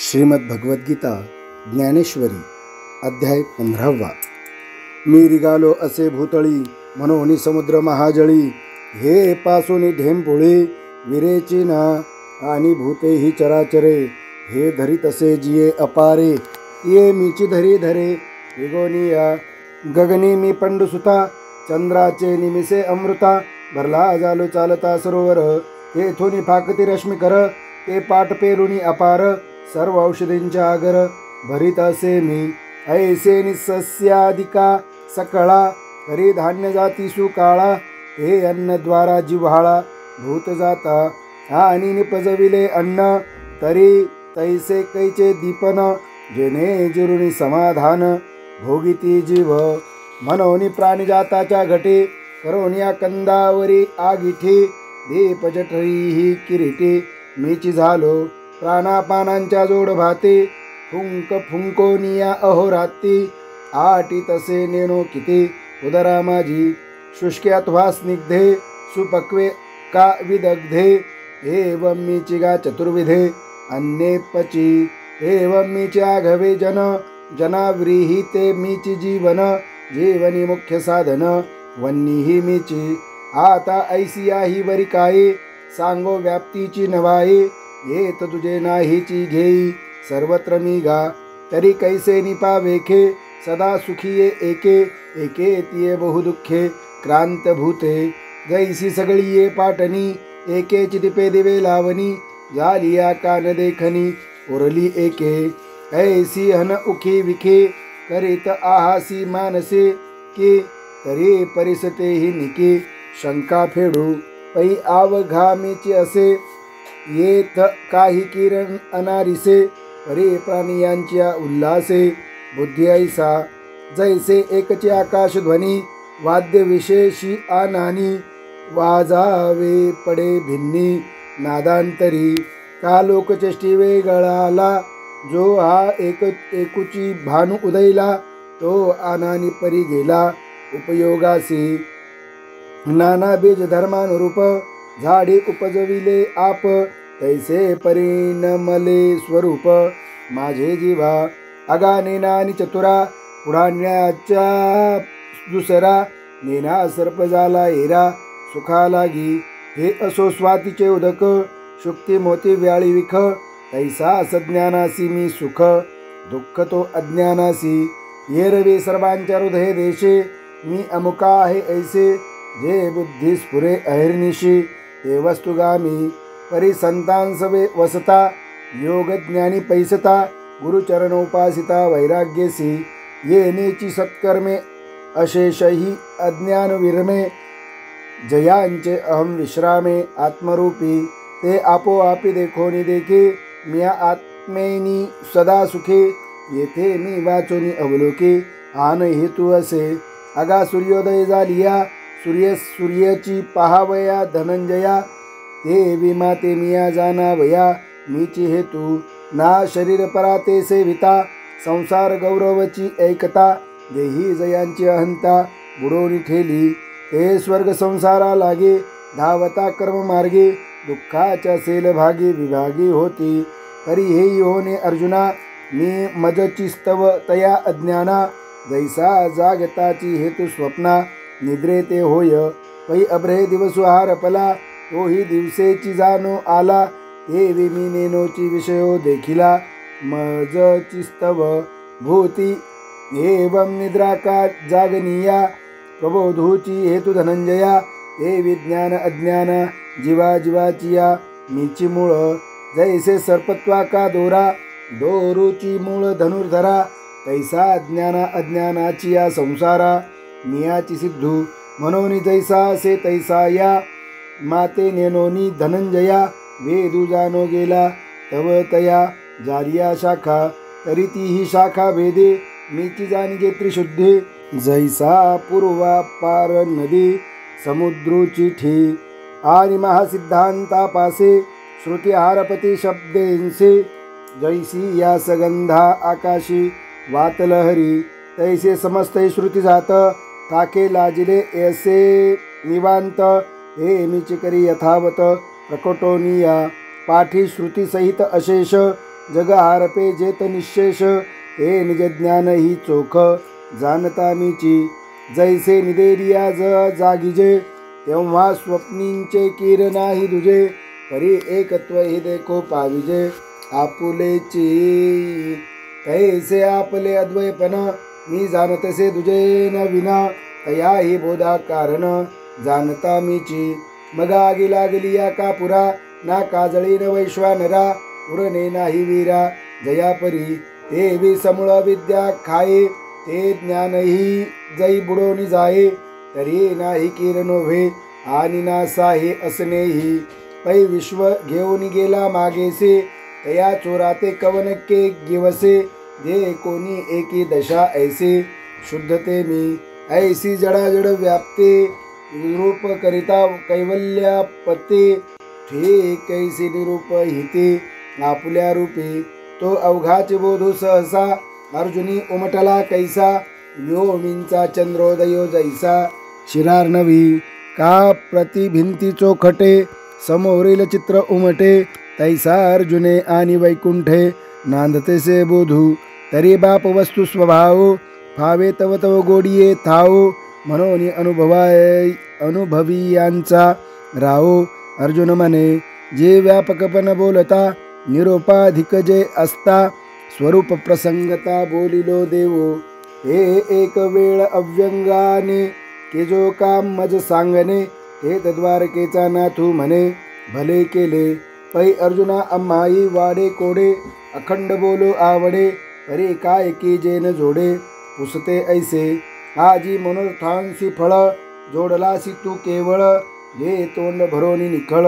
श्रीमद्भगवद्गीता ज्ञानेश्वरी अध्याय 15. मी रिगालो असे भूतळी म्हणून समुद्र महाजळी, हे पासून ढेंपोळे विरेची ना आणि भूते ही चराचरे, हे धरीत असे जिये अपारे, ये मीची धरी धरे विगोनिया गगनी मी पंडुसुता, चंद्राचे निमिसे अमृता, भरला जालो चालता सरोवर, तेथून फाकती रश्मी कर, ते पाठ पेरुनी अपार, सर्व औषधींच्या आगर भरीत असे मी, ऐसे निसस्यादिका सकळा, करी धान्य जाती सुकाळा, हे अन्नद्वारा जिव्हाळा भूत जाता, आणि निपजविले अन्न, तरी तैसे कैचे दीपन, जेणे जिरुनी समाधान, भोगिती जीव मनोनी प्राणिजाताच्या घटे, करोनिया कंदावरी आगिठी, दीप जठरी ही किरीटी, मीची झालो प्राणापानांच्या जोड भाते, फुंक फुंकोनिया अहोराती, आटी तसे नेनो किती, उदरा माझी शुष्के अथवा स्निग्धे, सुपक्वे का विदग्धे, एवं मीची गा चतुर्विधे अन्ये पची, एवं मीची आघवे जन, जनाव्रीहिते मीची जीवन, जीवनी मुख्य साधन, वन्नी ही मीची, आता ऐसिया ही वरी काय, सांगो व्याप्तीची नवाई, येत तुझे नाहीची घेई, सर्वत्र मी गा तरी कैसे निपावेखे, सदा सुखी ये एके, एके तिये बहुदुःखे क्रांत भूते, जैसी सगळी ये पाटणी, एके चितिपे दिवे लावणी, जालिया कान देखनी उरली एके, ऐसी हन उखी विखे, करीत आहासी मानसे, की तरी परिसते ही निके, शंका फेडू पै आवघामीची असे, येथ काही किरण अनारिसे, परे प्राणियांच्या उल्हासे, बुद्धी ऐसा जैसे एकचे आकाश ध्वनी, वाद्य विशेषी आनानी, वाजावे पडे भिन्नी नादांतरी, का लोकचेष्टी वेगळाला, जो हा एकुची भानु उदयला, तो आनानी परी गेला उपयोगासी, नाना बीज धर्मानुरूप, झाडी उपजविले आप, तैसे परिणमले स्वरूप, माझे जीवा अगाने नानी चतुरा, पुढाण्याच्या दुसरा, नेना सर्प झाला एरा, सुखा लागी, हे असो स्वातीचे उदक, शुक्ती मोती व्याळी विख, तैसा सज्ञानासी मी सुख, दुःख तो अज्ञानासी, ये रवी सर्वांच्या हृदय देशे, मी अमुका आहे ऐसे, जे बुद्धी स्फुरे अहिर्निशी, ते वस्तुगामी परिसंतांसवे वसता, योग ज्ञानी पैसता, गुरुचरणोपासिता वैराग्यसी, येनेची सत्कर्मे अशेषही अज्ञान विरमे, जयांचे अहम विश्रामे आत्मरूपी, ते आपोआपी देखोनी देखे, मिया आत्मेनी सदा सुखे, येथे मी वाचोनी अवलोके, आन हेतू असे, अगा सूर्योदय झालिया, सूर्याची पहावया धनंजया, ते विमाते मिया जाणावया, मीची हेतू ना शरीर पराते सेविता, संसार गौरवची ऐकता, देही जयांची अहंता बुडवून ठेली, ते स्वर्ग संसारा लागे, धावता कर्म मार्गे, दुःखाच्या सेल भागी विभागी होती, तरी हेही होणे अर्जुना, मी मजची स्तव तया अज्ञाना, जैसा जागताची हेतू स्वप्ना, निद्रे ते होय पै अभ्रे दिवसु आहारपला, तोही दिवसेची जाणो आला, ते मी नेनोची विषयो देखिला, मजची स्तव भूती, एवं निद्रा का जागनिया, प्रबोधूची हेतू धनंजया, ते विज्ञान अज्ञाना, जीवा जीवाचिया, मीची मूळ, जैसे सर्पत्वा का दोरा, दोरूची मूळ धनुर्धरा, तैसा अज्ञाना अज्ञानाचिया संसारा, मियाची सिद्धू म्हणून जैसा से तैसा या, माते नेनोनी धनंजया, वेदू जानो गेला तव तया, जालिया शाखा, तरी ती ही शाखा भेदे, मीची जाणगे त्रिशुद्धे, जैसा पूर्वा पार नदी, समुद्रूची ठी, आणि महासिद्धांतापासे, श्रुती हारपती शब्देंसे, जैसी या सगंधा आकाशी, वातलहरी, तैसे समस्त श्रुती जात, ताके लाजिले ऐसे निवांत, हे मीची करी यथावत प्रकटोनिया, पाठी श्रुती सहित अशेष, जग हारपे जेत निशेष ते निज ज्ञान ही चोख जाणता मीची जैसे निदेरिया जागीजे तेव्हा स्वप्नींचे कीर नाही दुजे परी एकत्व हे देखो पाविजे आपुलेची तैसे आपले अद्वैपन मी जाणतसे दुजे न विना तया ही बोधा कारण जाणता मीची मग आगी लागली या कापुरा ना काजळी न वैश्वानरा उरणे नाही वीरा जयापरी ते विसमूळ विद्या खाये ते ज्ञानही जै बुडोनी जाये तरी नाही कीर नोव्हे आणि नासा हे असणेही पै विश्व घेऊन गेला मागेसे तया चोराते कवन के गिवसे जे कोणी एकी दशा ऐसे शुद्धते मी ऐसी जडाजड व्याप्ते निरूप करिता कैवल्या पते ठे कैसे निरूप हिते आपुल्या रूपे तो अवघाचे बोधू सहसा अर्जुनी उमटला कैसा व्योमींचा चंद्रोदयो जैसा शिरार्णवी का प्रतिभिंती चोखटे समोरील चित्र उमटे तैसा अर्जुने आणि वैकुंठे नांदतेसे बोधू तरी बाप वस्तू स्वभाव फावे तव तव गोडिये थाओ म्हणून अनुभवीयांचा राहो अर्जुन म्हणे जे व्यापकपण बोलता निरोपाधिक जे असता स्वरूप प्रसंगता बोलिलो देवो हे एक वेळ अव्यंगाने के जो काम मज सांगणे हे तद्वारकेचा नाथू म्हणे भले केले पै अर्जुना आम्हाई वाडे कोडे अखंड बोलो आवडे परी काय की जेन जोडे पुसते ऐसे आजी मनोर्थांसी फळ जोडलासी तू केवळ जे तोंड भरोनी निखळ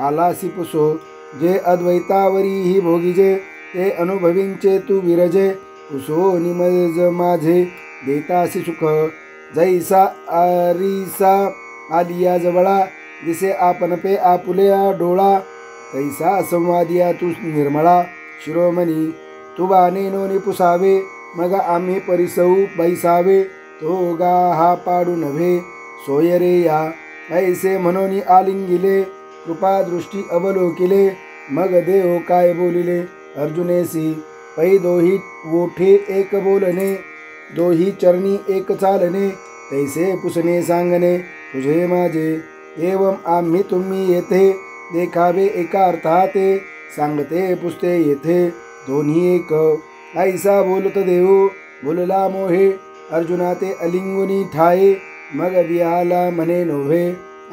आलासी पुसो जे अद्वैतावरी ही भोगिजे ते अनुभवींचे तू विरजे पुसो निमज माझे देतासी सुख जैसा आरिसा आलिया जवळा दिसे आपण पे आपुल्या डोळा तैसा संवादिया तू निर्मळा शिरोमणी तू बाणे नोनी पुसावे मग आम्ही परिसऊ बैसावे तो गा हा पाडू नव्हे सोयरे या ऐसे म्हणून आलिंगिले कृपा दृष्टी अवलोकिले मग देव काय बोलिले अर्जुनेसी पै दोही ओठे एक बोलणे दोही चरणी एक चालणे तैसे पुसणे सांगणे तुझे माझे एवं आम्ही तुम्ही येथे देखावे एका अर्थाते सांगते पुसते येथे दोन्ही एक ऐसा बोलत देव बोलला मोहे अर्जुना ते अलिंगुनी ठाये मग बिहाला म्हणे नोव्हे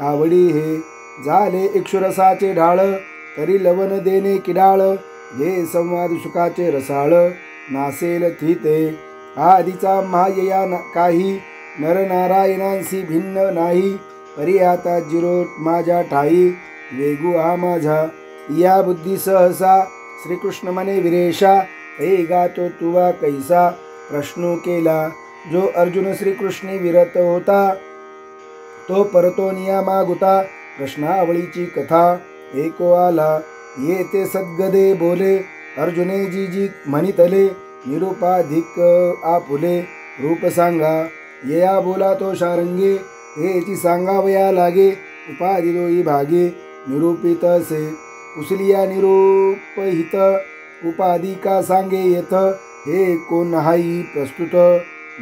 आवडी हे झाले इक्षुरसाचे ढाळ तरी लवण देणे किडाळ जे संवाद सुखाचे रसाळ नासेल थिते आधीचा मायया काही नरनारायणांशी भिन्न नाही परी आता जिरोट माझ्या ठाई वेगू हा माझा या बुद्धी सहसा श्रीकृष्ण म्हणे विरेशा हे गातो तुवा कैसा प्रश्नो केला जो अर्जुन श्रीकृष्णी विरत होता तो परतोनिया मागुता प्रश्नावळीची कथा एको आला येते सद्गदे बोले अर्जुने जी जी म्हणितले निरूपाधिक आपुले रूप सांगा येया बोला तो शारंगे हेची सांगावया लागे उपाधी दोई भागे निरूपित असे पुसलिया निरूपहित उपाधी का सांगे येथ हे कोण हाई प्रस्तुत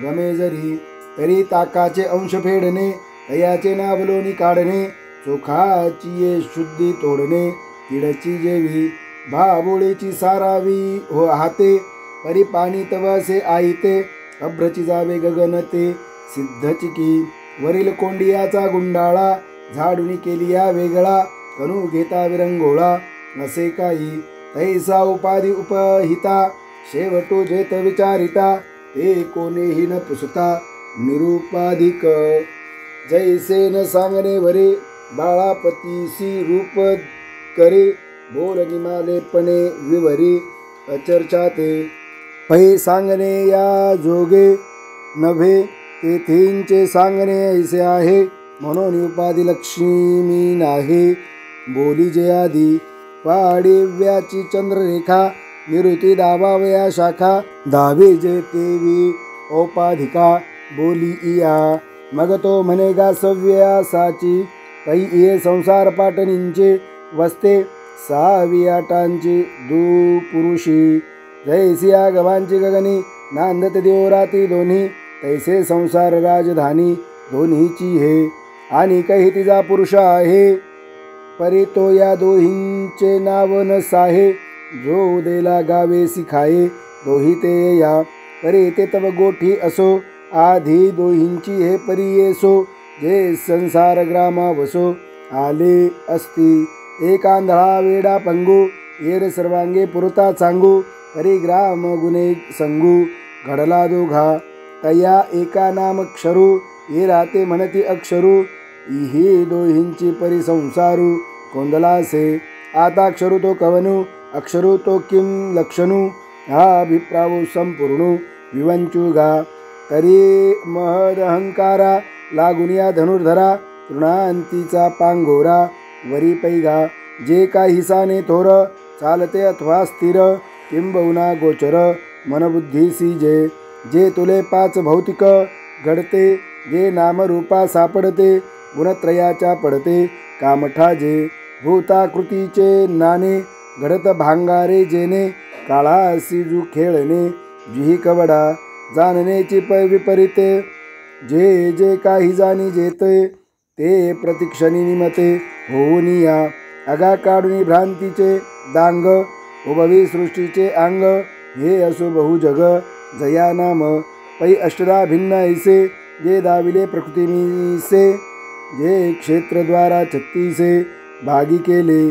गमे जरी तरी ताकाचे अंश फेडणे तयाचे नावलोनी काढणे चोखाची ये शुद्धी तोडणे किडची जेवी भाबोळीची सारावी हो हाते परी पाणी तवसे आईते अभ्रची जावे गगनते सिद्धचिकी वरील कोंडियाचा गुंडाळा झाडुनी केलिया वेगळा कणू घेता विरंगोळा असे काही तैसा उपाधी उपहिता शेवटो जेत विचारिता ते कोणेही न पुसता निरूपाधिक जैसे न सांगणे वरे बाळापतीसी रूप करे बोल निमालेपणे विवरी अचर्चा ते पै सांगणे या जोगे नव्हे तेथींचे सांगणे ऐसे आहे म्हणून उपाधी लक्ष्मी नाही बोली जे आधी पाडिव्याची चंद्ररेखा निरुती दावावया शाखा दावे जे तेवी औपाधिका बोली इया मग तो म्हणेगा सव्यासाची पै ये संसार पाटणींचे वस्ते सावियाटांची दुपुरुषी जैसी आगवांची गगनी नांदत देवराती दोन्ही तैसे संसार राजधानी दोन्हीची हे आणि काही तिचा पुरुष आहे परी तो या दोहींचे नाव न साहे जो देला गावे सिखाये दोही ते या परी ते तव गोठी असो आधी दोहींची हे परी येसो जे संसार ग्रामा वसो आले असती एक आंधळा वेडा पंगू येर सर्वांगे पुरता सांगू परिग्राम गुणे संगू घडला दोघा तया एका नाम क्षरू ये राते म्हणती अक्षरू ही दोहींची परिसंसारू कोंदलासे आता अक्षरू तो कवनु अक्षरू तो किम लक्षणू हा अभिप्रावो संपूर्ण विवंचुगा तरी महदहंकारा लागुनिया धनुर्धरा तृणांतीचा पांघोरा वरी पैगा जे काही साने थोर चालते अथवा स्थिर किंबहुना गोचर मनबुद्धीसी जे तुले पाच भौतिक घडते जे नामरूपा सापडते गुणत्रयाच्या पडते कामठा जे भूताकृतीचे नाणे घडत भांगारे जेने काळासी जू खेळणे जिही कवडा जाणण्याची विपरीते जे जे काही जाणी जेते ते प्रतिक्षणी निमते होऊनिया अगा काढून भ्रांतीचे दांग उभवी सृष्टीचे अंग हे असो बहु जग जया नाम पै अष्टदा भिन्न ऐसे जे दाविले प्रकृतीमीसे जे क्षेत्रद्वारा 36 भागी केले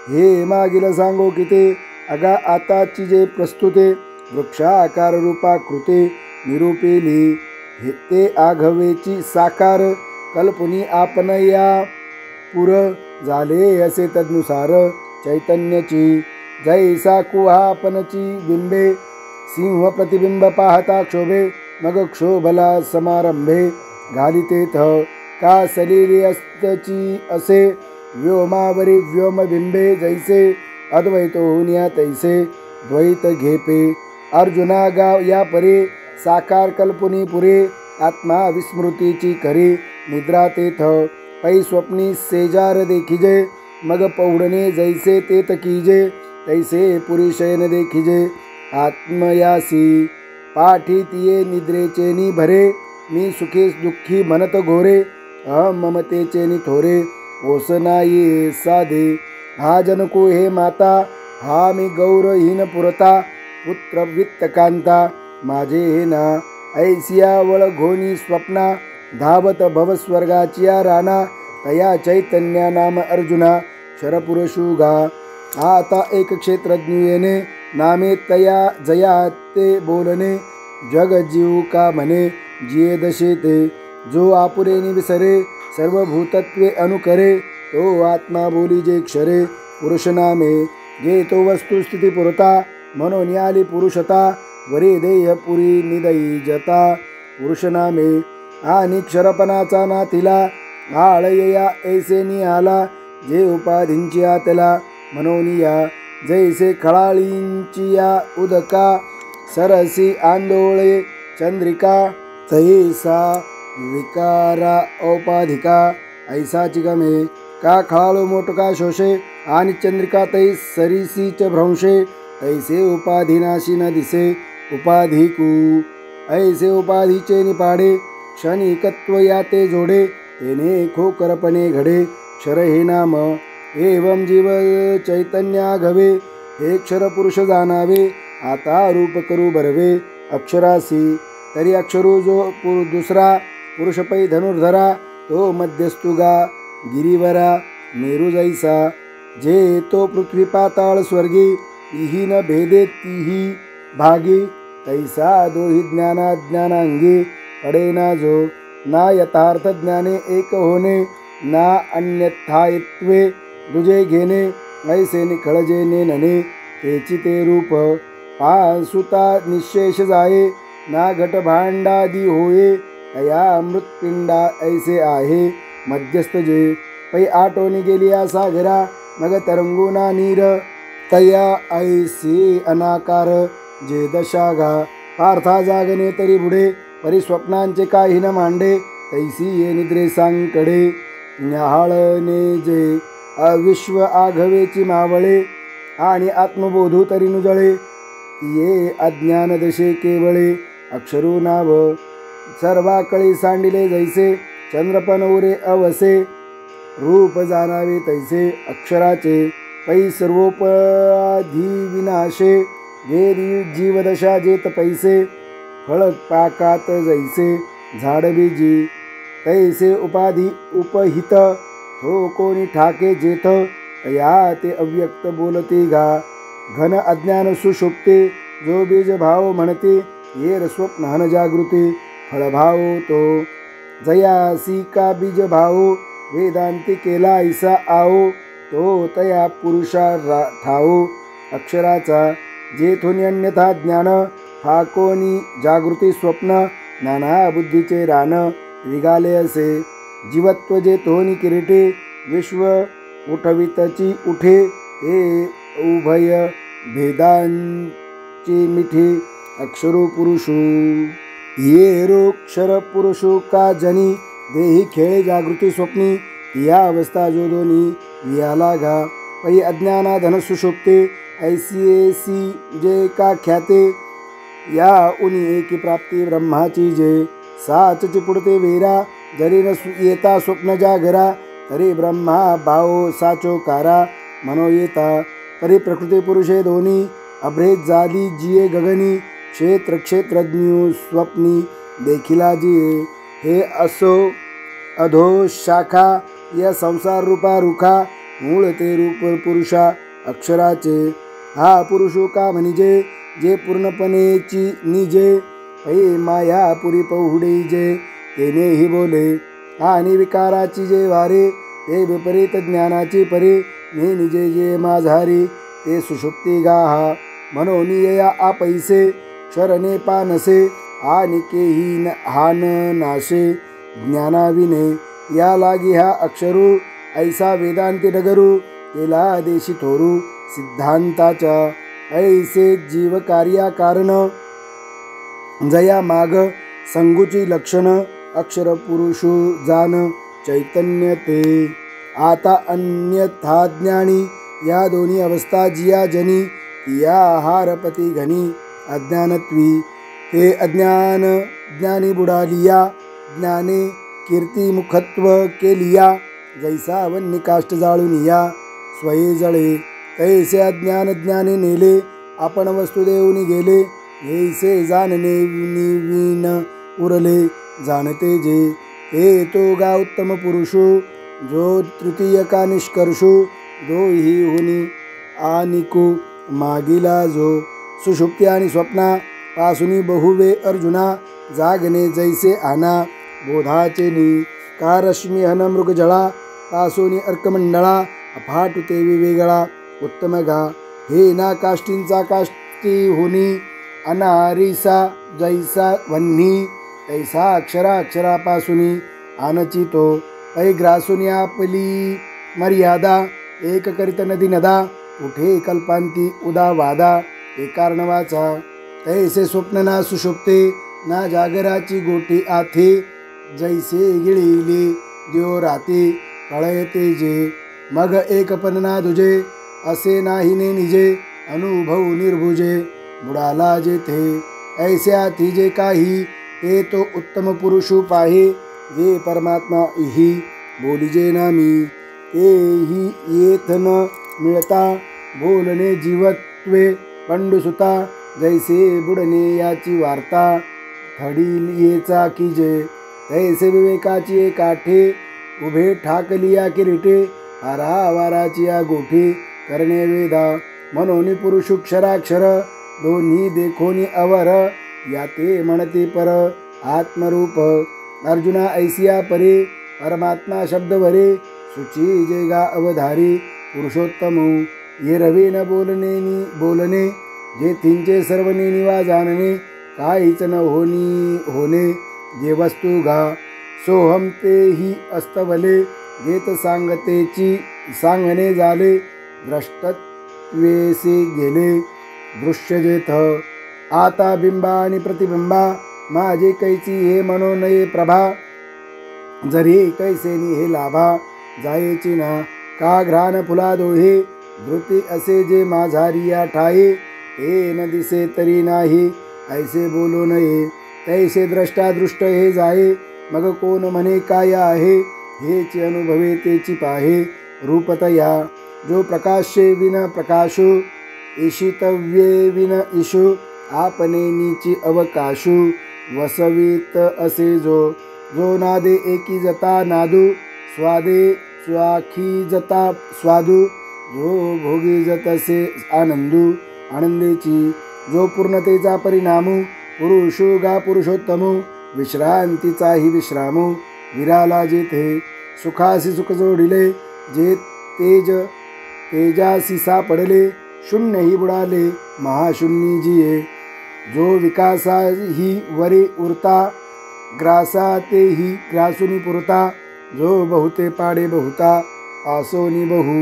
हे मागील सांगो किते अगा आताची जे प्रस्तुते वृक्षाकार रूपा कृते निरूपेली हे ते आघवेची साकार कल्पनी आपण या पुर झाले असे तदनुसार चैतन्याची जैसा कुहापनची बिंबे सिंह प्रतिबिंब पाहता क्षोभे मग क्षोभला समारंभे घालितेथ का सलिली असतची असे व्योमावरी व्योमबिंबे जैसे अद्वैत होनिया तैसे द्वैत घेपे अर्जुना गाव या परे साकार कल्पनी पुरे आत्मा विस्मृतीची करे निद्रा तेथ पै स्वप्नी सेजार देखिजे मग पौडणे जैसे तेत कीजे तैसे पुरी शयन देखिजे आत्मयासी पाठी तिये निद्रेचे नि भरे मी सुखे दुःखी म्हणत घोरे अहम ममतेचे नि थोरे ओसनाये साधे हा जनको हे माता हा मी गौरहीन पुरता पुत्र वित्तकांता माझे हे ना ऐसिया वळ घोनी स्वप्ना धावत भवस्वर्गाचिया राणा तया चैतन्या नाम अर्जुना शरपुरुषुगा आता एक क्षेत्रज्ञेने नामे तया जया ते बोलणे जग जीव का म्हणे जिये दशे ते जो आपुरे निविसरे सर्व भूतत्वे अनुकरे तो आत्मा बोली जे क्षरे पुरुष नामे जे तो वस्तुस्थिती पुरता म्हणून आली पुरुषता वरे देह पुरी निदयी जता पुरुष नामे आणि क्षरपणाचा ना तिला आळया ऐसे नि आला जे उपाधींची आतला मनोनिया जैसे खळाळींची या उदका सरसी आंदोळे चंद्रिका तैसा विकारा औपाधिका ऐसाची गमे का खळाळू मोटका शोषे आणि चंद्रिका तै सरीसीच भ्रंशे तैसे उपाधिनाशी न दिसे उपाधिकू ऐसे उपाधीचे निपाडे क्षणिकत्व या ते जोडे तेने खोकरपणे घडे क्षर हे नाम एवं जीव चैतन्या घवे हे क्षर पुरुष जाणावे आता रूप करू बरवे अक्षरासी तरी अक्षरू जो दुसरा पुरुष पै धनुर्धरा तो मध्यस्थुगा गिरीवरा मेरू जैसा जे तो पृथ्वी पाताळ स्वर्गी इही न भेदे तिही भागी तैसा दोही ज्ञानांगी पडे ना जो ना यथार्थ ज्ञाने एक होणे ना अन्यथायत्वे दुजे घेणे ऐसे निखळजे नेनने तेची ते रूप पासुता निशेष जाये ना घट भांडादी होये तया मृतपिंडा ऐसे आहे मध्यस्थ जे पै आटोनी गेलिया सागरा मग तरंगुना नीर तया ऐसे अनाकार जे दशागा पार्था जागणे तरी बुडे परिस्वप्नांचे काही न मांडे तैसी ये निद्रे सांकडे न्याहाळणे जे अविश्व आघवेची मावळे आणि आत्मबोधू तरी नुजळे ये अज्ञान दशे केवळे अक्षरू नाव सर्वाकळी सांडिले जैसे चंद्रपण उरे अवसे रूप जाणावे तैसे अक्षराचे पै सर्वोपाधी विनाशे गेली जीवदशा जेत पैसे फळ पाकात जैसे झाड बीजी तैसे उपाधी उपहित तो कोणी ठाके जेथ तया ते अव्यक्त बोलते गा घन अज्ञान सुषुप्ते जो बीज भाव म्हणते येर स्वप्न जागृती फळभाव तो जयासी का बीज भाव वेदांती केला ऐसा आओ तो तया पुरुषा ठाओ अक्षराचा जेथून अन्यथा ज्ञान फाकोनी जागृती स्वप्न नाना बुद्धीचे रान विगाले असे जीवत्व जेथोनी किरीटे विश्व उठवितची उठे हे उभय भेदांची मिठी अक्षरो पुरुषो ये रोक्षर पुरुषो का जनी देही खेळे जागृती स्वप्नी या अवस्था जो दोन्ही वियाला गा पै अज्ञाना धन सुषुप्ते ऐसी जे का ख्याते या उनी एकी प्राप्ती ब्रह्माची जे साचची पुढते वेरा जरी न येता स्वप्न जागरा तरी ब्रह्मा भाव साचो कारा मनो येता परी प्रकृती पुरुषे दोन्ही अभ्रेत जादी जिये गगनी क्षेत्र क्षेत्रज्ञ स्वप्नी देखिला जिये हे असो अधो शाखा या संसार रूपा रुखा मूळ ते रूप पुरुषा अक्षराचे हा पुरुषो का म्हणजे जे पूर्णपणेची निजे पै माया पुरी पहुडे जे तेने ही बोले आणि विकाराची जे वारे ते विपरीत ज्ञानाची परे ने निजे जे माझारी ते सुषुप्ती गाहा मनोनिया आपैसे क्षरणे पानसे आणि केही हान नाशे ज्ञानाविने या लागी हा अक्षरू ऐसा वेदांती डगरू केला देशी थोरू सिद्धांताच्या ऐसे जीव कार्या कारण जया माग संगूची लक्षण अक्षर पुरुषो जान चैतन्य ते आता अन्यथा ज्ञानी या दोन्ही अवस्था जिया जनी या हारपती घनी अज्ञानत्वी ते अज्ञान ज्ञानी बुडालिया ज्ञाने कीर्ती मुखत्व केलिया जैसा वन्य काष्ट जाळून या स्वये जळे तैसे अज्ञान ज्ञाने नेले आपण वस्तू देऊनी गेले ऐसे जाणणे विन उरले जाणते जे हे तो गा उत्तम पुरुषो जो तृतीय का निष्कर्षो दो ही हुनी आनिको मागिला जो सुषुप्ती आणि स्वप्ना पासुनी बहुवे अर्जुना जागणे जैसे आना बोधाचे नी का रश्मी हन मृगजळा पासोनी अर्कमंडळा अफाटुते विवेगळा उत्तम गा हे ना काष्टींचा काष्टी होनी अनारिसा जैसा वन्ही तैसा अक्षरा अक्षरापासुनी आनचितो पै ग्रासुनी आपली मर्यादा एक करित नदी नदा उठे कल्पांती उदा वादा एक कारणवाचा तैसे स्वप्न ना सुषुप्ते ना जागराची गोटी आथे जैसे गिळीले देव राते कळयते जे मग एकपण ना दुजे असे नाही ने निजे अनुभव निर्भुजे बुडाला जेथे ऐसे आधी जे काही ते तो उत्तम पुरुषू पाहे जे परमात्मा इही बोलिजे नामी तेही येथ न मिळता बोलणे जीवत्वे पंडुसुता जैसे बुडणे याची वार्ता थडीलियेचा की जे तैसे विवेकाची एक आठे उभे ठाकलिया किरीटे आरावाराची या गोठी करणे वेदा मनोनी पुरुषुक्षराक्षर दोन्ही देखोनी अवर याते म्हणते पर आत्मरूप अर्जुना ऐसिया परे परमात्मा शब्दवरे सुची जेगा अवधारी पुरुषोत्तम ये रवे न बोलणे जे थिंचे सर्व निवा जाणणे काहीच न होणे जे वस्तू गा सोहम तेही अस्तवले जेत सांगतेची सांगणे झाले द्रष्टत्वेसे गेले दृश्य जेथ आता बिंबा आणि प्रतिबिंबा माझे कैची हे मनोनये प्रभा जरी कैसेनी हे लाभा जायची ना का घ्राण फुला दोहे धृती असे जे माझारिया ठाये ते न दिसे तरी नाही ऐसे बोलू नये तैसे द्रष्टा दृष्ट हे जाये मग कोण म्हणे काय आहे हेची अनुभवे तेची पाहे रूपतया जो प्रकाशे विन प्रकाशो ईशितव्ये विन ईशो आपणे नीची अवकाशू वसवित असे जो नादे एकी जता नादू स्वादे स्वाखी जता स्वादू जो भोगी जतसे आनंदू आनंदेची जो पूर्णतेचा परिणामू पुरुषो गा पुरुषोत्तमो विश्रांतीचाही विश्रामो विराला जेथे सुखासी सुख जोडिले जे तेजासी सापडले शून्यही बुडाले महाशून्य जिये जो विकासाही वरे उरता ग्रासा तेही ग्रासुनी पुरता जो बहुते पाडे बहुता आसोनी बहु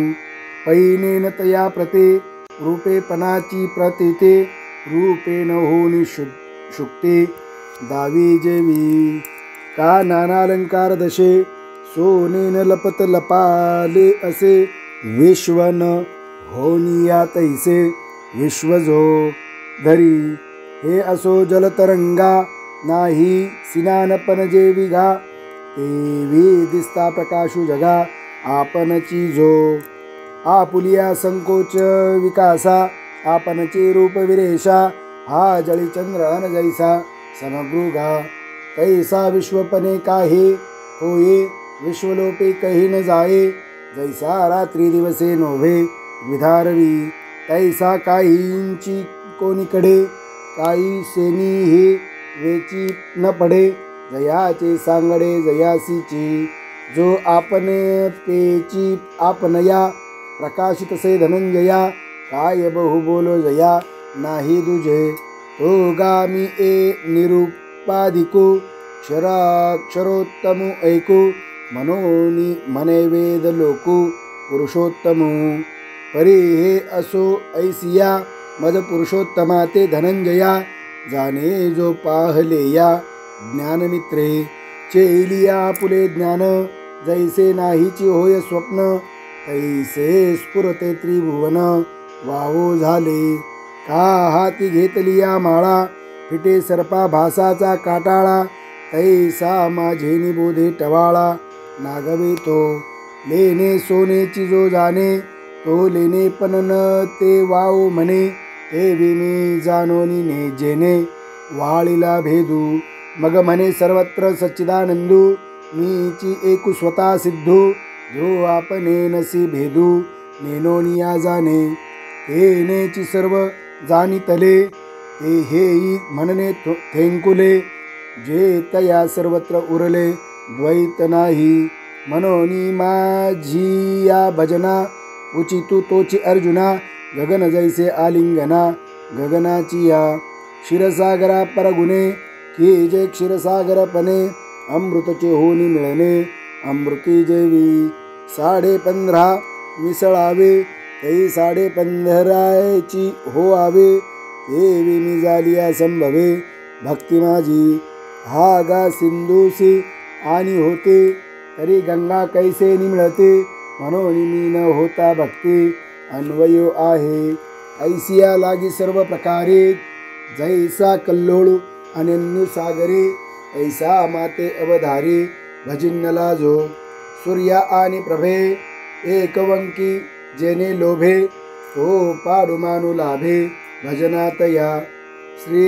पैनेन तया प्रते रूपेपणाची प्रतीते रूपेण होनी शुक्ते दावी जेवी का नानालंकार दशे सोनेन लपत लपाले असे विश्वन होनिया तैसे विश्वजो धरी हे असो जलतरंगा नाही सिनानपन जे विघा तेवी दिसता प्रकाशू जगा आपणची जो आपुलिया संकोच विकासा आपणचे रूप विरेशा हा जळी चंद्रन जैसा समगृगा तैसा विश्वपणे काहे होये विश्वलोपे कही न जाये जैसा रात्री दिवसे नोभे विधारवी तैसा काहींची कोणीकडे काही सेनी हे वेची न पडे जयाचे सांगडे जयासीची जो आपण पेची आपणया प्रकाशित से धनंजया काय बहु बोलो जया नाही दुजे तो गामी ए निरुपाधिको क्षराक्षरोत्तमु ऐकू मनोनी मने वेद लोकू पुरुषोत्तमु परी हे असो ऐसिया मज पुरुषोत्तमा ते धनंजया जाणे जो पाहलेया ज्ञानमित्रे चेलिया पुले ज्ञान जैसे नाहीची होय स्वप्न तैसे स्फुरते त्रिभुवन वावो झाले का हाती घेतलिया माळा फिटे सर्पा भासाचा काटाळा तैसा माझे निबोधे टवाळा नागवे तो लेणे सोनेची जो जाणे तो लेणे पण न ते वाव म्हणे ते विमी जाणोनी ने जेने वाळीला भेदू मग म्हणे सर्वत्र सच्चिदानंदू मीची एकू स्वतः सिद्धू जो आपणे नसी भेदू नेनोनिया जाणे तेनेची सर्व जाणीतले ते हेई म्हणणे थेंकुले जे तया सर्वत्र उरले द्वैत नाही मनोनी माझी या भजना उचितू तोची अर्जुना गगन जैसे आलिंगना गगनाची या क्षीरसागरा परगुणे की जे क्षीरसागरपणे अमृतचे होनी मिळणे अमृती जेवी 15.5 मिसळावे तै 15.5ची हो आवे देवी मी झालिया संभवे भक्ती माझी हा गा सिंधूसी आणि होते तरी गंगा कैसे निमिळते म्हणून मी न होता भक्ती अन्वयो आहे ऐसिया लागी सर्व प्रकारे जैसा कल्लोळ अनन्यू सागरे ऐसा माते अवधारी भजिन्नला जो सूर्या आणि प्रभे एकवंकी जेने लोभे तो पाडू मानू लाभे भजनातया श्री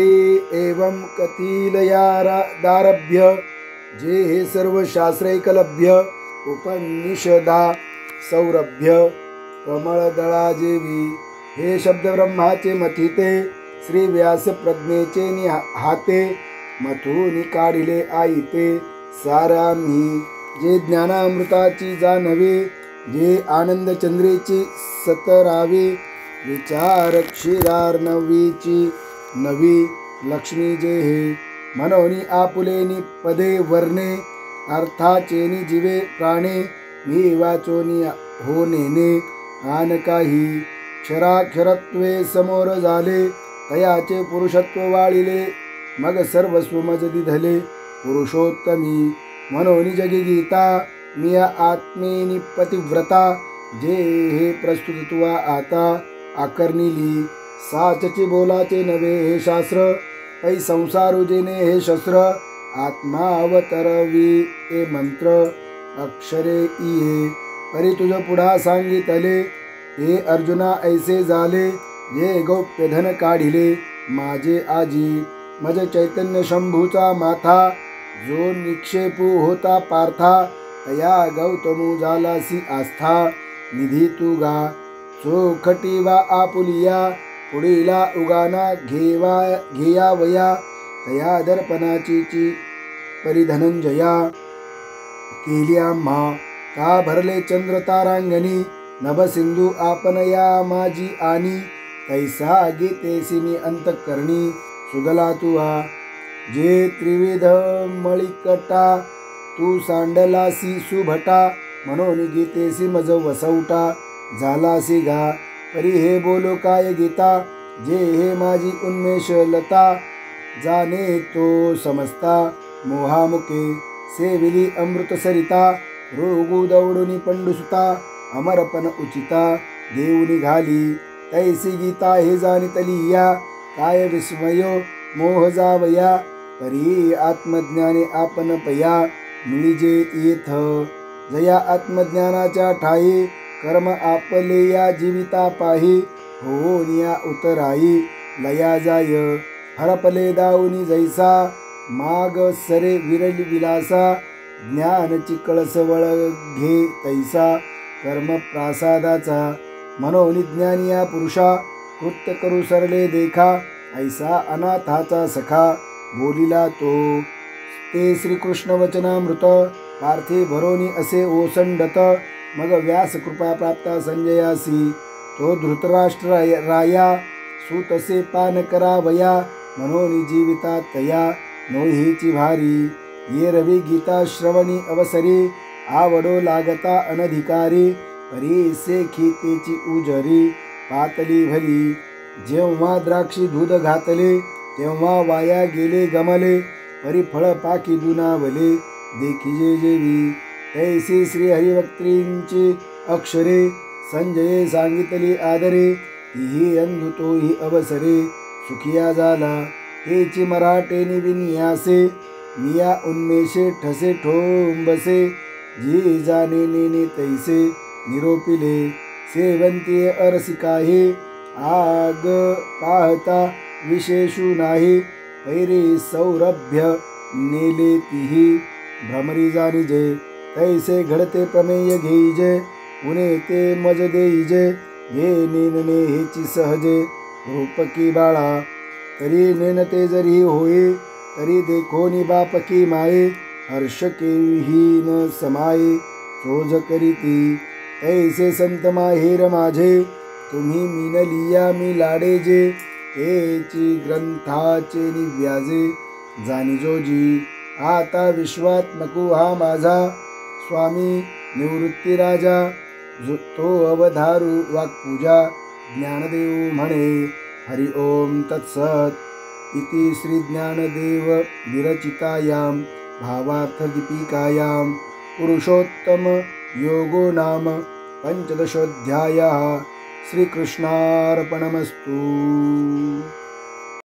एवं कथिलया दारभ्य जे हे सर्व शास्त्रैकलभ्य उपनिषदा सौरभ्य कमळदळा जेवी हे शब्द ब्रह्माचे मथिते श्री व्यास प्रज्ञेचे हाते मथुनी काढिले आईते सारामी जे ज्ञानामृताची जाणवे जे आनंद चंद्रेची सतरावे विचार क्षीरार्णवीची नवी लक्ष्मी जे हे मनोनी आपुलेनी पदे वर्णे अर्थाचेनी जीवे प्राणे मी वाचोनी हो नेने आन काही क्षराक्षरत्वे समोर झाले तयाचे पुरुषत्व वाळिले मग सर्वस्व मज दिधले पुरुषोत्तमी मनोनी जगी गीता मिया आत्मेनी पतिव्रता जे हे प्रस्तुत तुवा आता आकर्णिली साचची बोलाचे नवे हे शास्त्र पै संसारू जेने हे शस्त्र आत्मा अवतरवी ए मंत्र अक्षरे इये परी तुझ पुढा सांगितले हे अर्जुना ऐसे झाले जे गौप्य धन काढिले माझे आजी मज चैतन्य शंभूचा माथा जो निक्षेपू होता पार्था तया गौतमू झालासी आस्था निधी तू गा चोखटी वा आपुलिया पुढीला उगाना घेयावया तया दर्पणाची परिधनंजया केली आम्हा का भरले चंद्र तारांगणी नभसिंधू आपण या माझी आणि तैसा गीतेसी मी अंतःकरणी सुगला तुहा जे त्रिविध मळिकटा तू सांडलासी सुभटा म्हणून गीतेसी मज वसवटा झालासी गा परी हे बोलो काय गीता जे हे माझी उन्मेष लता जाने तो समजता मोहामुखे सेविली अमृत सरिता रोगू दौडुनी पंडुसुता अमरपण उचिता देऊनी घाली तैसी गीता हे जाणितली या काय विस्मयो मोह जावया परी आत्मज्ञाने आपण पया मिळिजे येथ जया आत्मज्ञानाच्या ठाई कर्म आपले या जीविता पाही होनिया उतराई लया जाय हरपले दाऊनी जैसा माग सरे विरली विलासा ज्ञानची कळस वळघे तैसा कर्म प्रासादाचा मनोनिज्ञानी या पुरुषा कृत्य करू सरले देखा ऐसा अनाथाचा सखा बोलिला तो ते श्रीकृष्ण वचनामृत पार्थे भरोनी असे ओसंडत मग व्यास कृपा प्राप्ता संजयासी तो धृतराष्ट्र राया सुतसे पान करावया मनोनी जीविता तया नोहीची भारी ये रवी गीता श्रवणी अवसरी आवडो लागता अनधिकारी परी से खितेची उजरी पातली भली जेव्हा द्राक्षी दूध घातले तेव्हा वाया गेले गमले परी फळ पाकी दुनावले देखिजे जेवी तैसे श्री हरिवक्त्रींची अक्षरे संजये सांगितली आदरे तीही अंधु तोही अवसरे सुखिया झाला तेची मराठेनी विन्यासे मिया उन्मेषे ठसे ठोंबसे जी जाणे नेने तैसे निरोपिले सेवंती अरसिकाहे आग पाहता विशेषू नाही पैरे सौरभ्य नेले तिही भ्रमरी जाणिजे तैसे घडते प्रमेय घेईजे उने ते मज देईजे हे नेनने हेची सहजे रूपकी बाळा तरी नेनते जरी होई तरी देखोनी बापकी माये हर्ष केही समाये चोज करीती तैसे संत माहेर माझे तुम्ही मिनलिया मी लाडे जे तेची ग्रंथाचे निव्याजे जाणिजोजी आता विश्वात नको हा माझा स्वामी निवृत्ती राजा तो अवधारू वाक्पूजा ज्ञानदेव म्हणे हरि ओम तत्सत इति श्री ज्ञानदेव विरचितायां भावार्थ दीपिकायां पुरुषोत्तम योगो नाम पंचदशोऽध्यायः श्रीकृष्णार्पणमस्तु।